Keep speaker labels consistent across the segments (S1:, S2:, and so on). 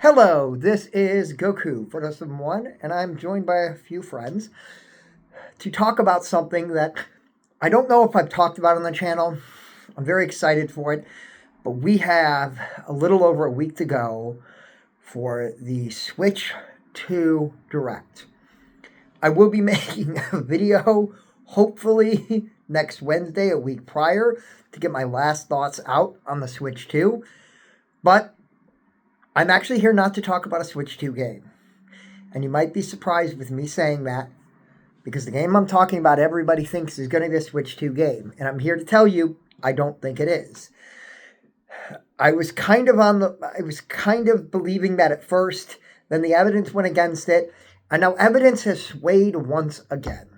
S1: Hello, this is Goku, Photos1, and I'm joined by a few friends to talk about something that I don't know if I've talked about on the channel. I'm very excited for it, but we have a little over a week to go for the Switch 2 Direct. I will be making a video, hopefully next Wednesday, a week prior, to get my last thoughts out on the Switch 2, but I'm actually here not to talk about a Switch 2 game. And you might be surprised with me saying that because the game I'm talking about everybody thinks is going to be a Switch 2 game. And I'm here to tell you I don't think it is. I was kind of believing that at first, then the evidence went against it, and now evidence has swayed once again.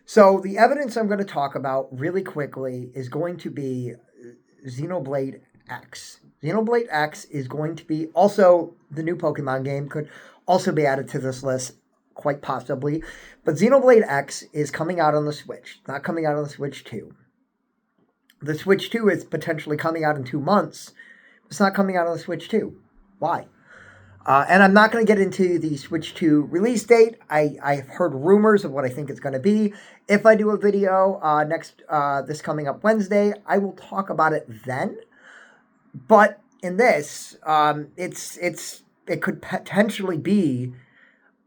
S1: So the evidence I'm going to talk about really quickly is going to be Xenoblade X. Xenoblade X is going to be also the new Pokemon game, could also be added to this list, quite possibly. But Xenoblade X is coming out on the Switch, not coming out on the Switch 2. The Switch 2 is potentially coming out in 2 months. It's not coming out on the Switch 2. Why? And I'm not going to get into the Switch 2 release date. I've heard rumors of what I think it's going to be. If I do a video this coming up Wednesday, I will talk about it then. But in this, it could potentially be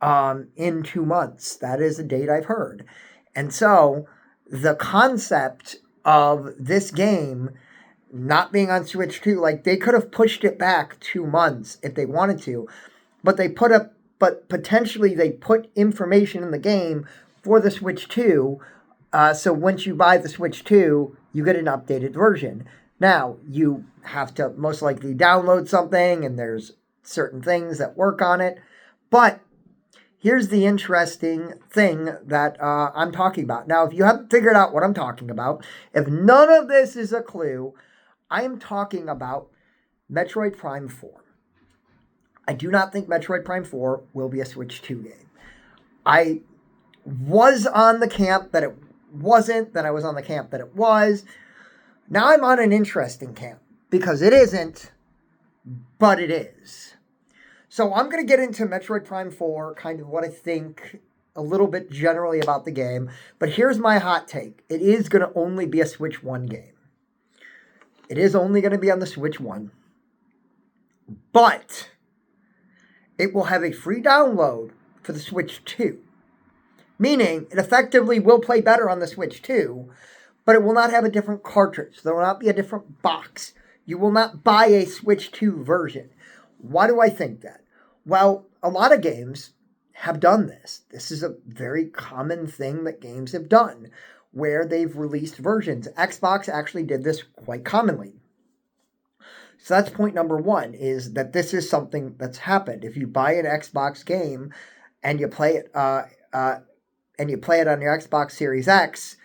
S1: in 2 months. That is a date I've heard. And so the concept of this game not being on Switch 2, like they could have pushed it back 2 months if they wanted to, but potentially they put information in the game for the Switch 2. So once you buy the Switch 2, you get an updated version. Now, you have to most likely download something, and there's certain things that work on it. But here's the interesting thing that I'm talking about. Now, if you haven't figured out what I'm talking about, if none of this is a clue, I am talking about Metroid Prime 4. I do not think Metroid Prime 4 will be a Switch 2 game. I was on the camp that it wasn't, then I was on the camp that it was. Now I'm on an interesting camp because it isn't, but it is. So I'm going to get into Metroid Prime 4, kind of what I think a little bit generally about the game. But here's my hot take. It is going to only be a Switch 1 game. It is only going to be on the Switch 1. But it will have a free download for the Switch 2. Meaning it effectively will play better on the Switch 2, but it will not have a different cartridge. There will not be a different box. You will not buy a Switch 2 version. Why do I think that? Well, a lot of games have done this. This is a very common thing that games have done, where they've released versions. Xbox actually did this quite commonly. So that's point number one, is that this is something that's happened. If you buy an Xbox game and you play it on your Xbox Series X,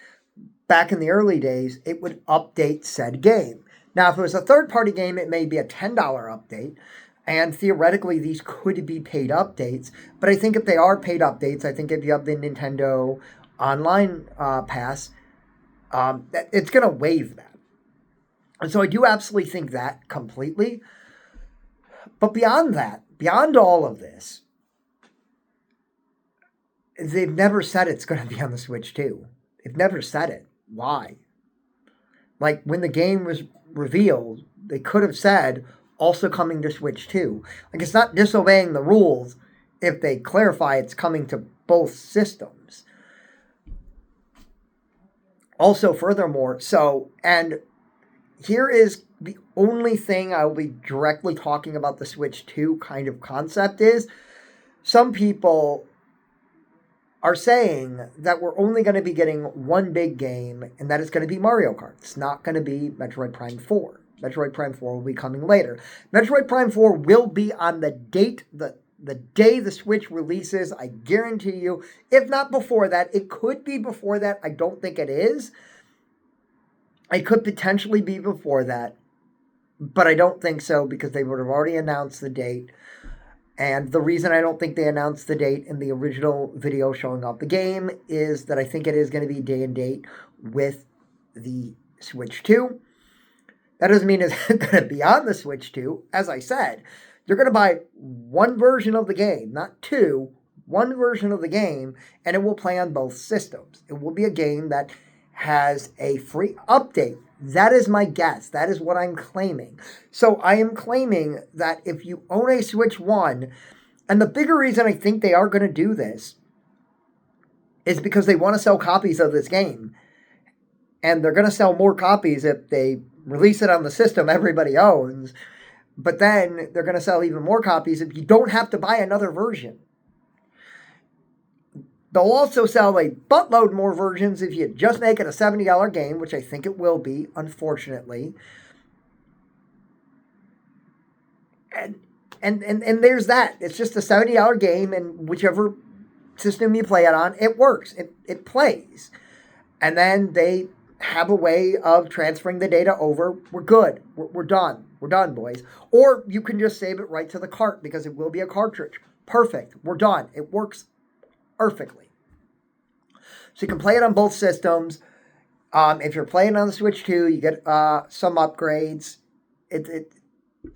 S1: back in the early days, it would update said game. Now, if it was a third-party game, it may be a $10 update, and theoretically, these could be paid updates. But I think if they are paid updates, I think if you have the Nintendo Online Pass, it's going to waive that. And so I do absolutely think that completely. But beyond that, beyond all of this, they've never said it's going to be on the Switch 2. They've never said it. Why? Like, when the game was revealed, they could have said, also coming to Switch 2. Like, it's not disobeying the rules if they clarify it's coming to both systems. Also, furthermore, and here is the only thing I will be directly talking about the Switch 2 kind of concept is, some people are saying that we're only going to be getting one big game, and that is going to be Mario Kart. It's not going to be Metroid Prime 4. Metroid Prime 4 will be coming later. Metroid Prime 4 will be on the date, the day the Switch releases, I guarantee you. If not before that, it could be before that. I don't think it is. It could potentially be before that, but I don't think so because they would have already announced the date. And the reason I don't think they announced the date in the original video showing off the game is that I think it is going to be day and date with the Switch 2. That doesn't mean it's going to be on the Switch 2. As I said, you're going to buy one version of the game, not two, one version of the game, and it will play on both systems. It will be a game that has a free update. That is my guess. That is what I'm claiming. So I am claiming that if you own a Switch 1, and the bigger reason I think they are going to do this is because they want to sell copies of this game. And they're going to sell more copies if they release it on the system everybody owns. But then they're going to sell even more copies if you don't have to buy another version. They'll also sell a buttload more versions if you just make it a $70 game, which I think it will be, unfortunately. And there's that. It's just a $70 game, and whichever system you play it on, it works. It plays. And then they have a way of transferring the data over. We're good. We're done. We're done, boys. Or you can just save it right to the cart because it will be a cartridge. Perfect. We're done. It works perfectly. So you can play it on both systems. If you're playing on the Switch 2, you get some upgrades.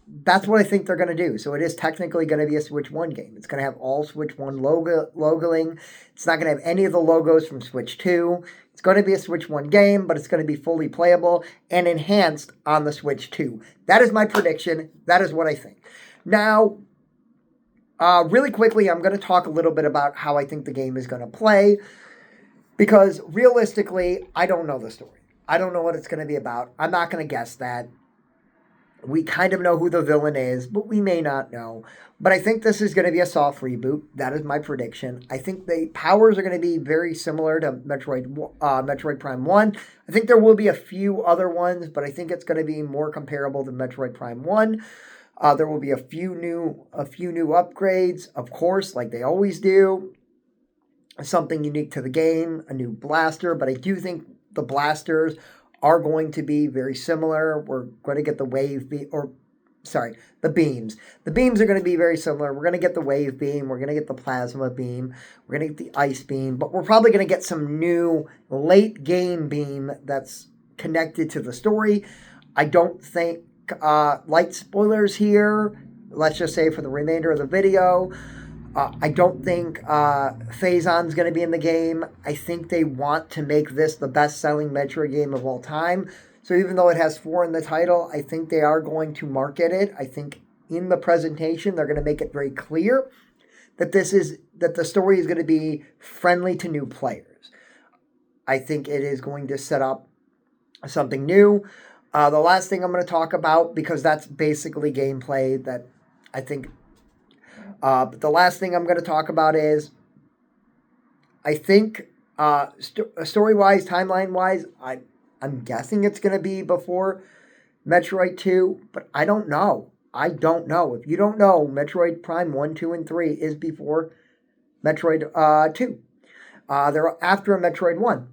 S1: That's what I think they're going to do. So it is technically going to be a Switch 1 game. It's going to have all Switch 1 logoing. It's not going to have any of the logos from Switch 2. It's going to be a Switch 1 game, but it's going to be fully playable and enhanced on the Switch 2. That is my prediction. That is what I think. Now, really quickly, I'm going to talk a little bit about how I think the game is going to play. Because realistically, I don't know the story. I don't know what it's going to be about. I'm not going to guess that. We kind of know who the villain is, but we may not know. But I think this is going to be a soft reboot. That is my prediction. I think the powers are going to be very similar to Metroid Prime 1. I think there will be a few other ones, but I think it's going to be more comparable to Metroid Prime 1. There will be a few new upgrades, of course, like they always do. Something unique to the game, a new blaster, but I do think the blasters are going to be very similar. We're going to get the the beams. The beams are going to be very similar. We're going to get the wave beam. We're going to get the plasma beam. We're going to get the ice beam. But we're probably going to get some new late game beam that's connected to the story. I don't think, light spoilers here, let's just say for the remainder of the video, I don't think Phazon's going to be in the game. I think they want to make this the best-selling Metroid game of all time. So even though it has 4 in the title, I think they are going to market it. I think in the presentation, they're going to make it very clear that the story is going to be friendly to new players. I think it is going to set up something new. The last thing I'm going to talk about, because that's basically gameplay that I think... but the last thing I'm going to talk about is, I think, story-wise, timeline-wise, I'm guessing it's going to be before Metroid 2, but I don't know. I don't know. If you don't know, Metroid Prime 1, 2, and 3 is before Metroid 2. They're after Metroid 1.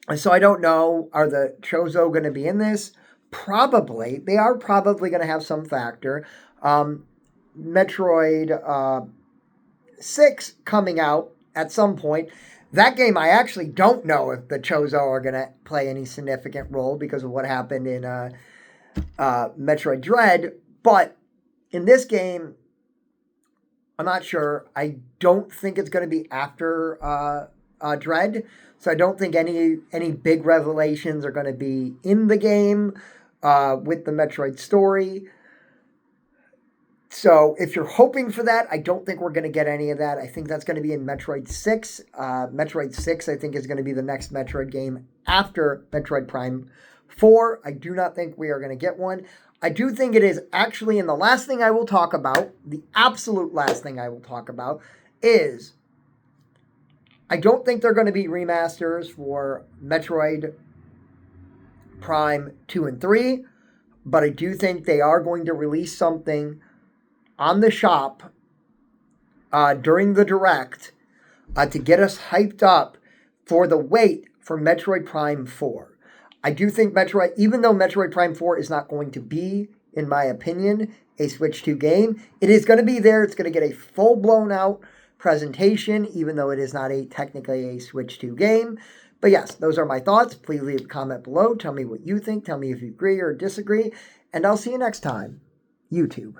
S1: And so I don't know, are the Chozo going to be in this? Probably. They are probably going to have some factor. Metroid 6 coming out at some point. That game, I actually don't know if the Chozo are going to play any significant role because of what happened in Metroid Dread. But in this game, I'm not sure. I don't think it's going to be after Dread. So I don't think any big revelations are going to be in the game with the Metroid story. So if you're hoping for that, I don't think we're going to get any of that. I think that's going to be in Metroid 6. Metroid 6, I think, is going to be the next Metroid game after Metroid Prime 4. I do not think we are going to get one. I do think it is actually, and the last thing I will talk about, the absolute last thing I will talk about, is I don't think they're going to be remasters for Metroid Prime 2 and 3, but I do think they are going to release something on the shop during the Direct to get us hyped up for the wait for Metroid Prime 4. I do think even though Metroid Prime 4 is not going to be, in my opinion, a Switch 2 game, it is going to be there. It's going to get a full blown out presentation, even though it is not technically a Switch 2 game. But yes, those are my thoughts. Please leave a comment below. Tell me what you think. Tell me if you agree or disagree. And I'll see you next time. YouTube.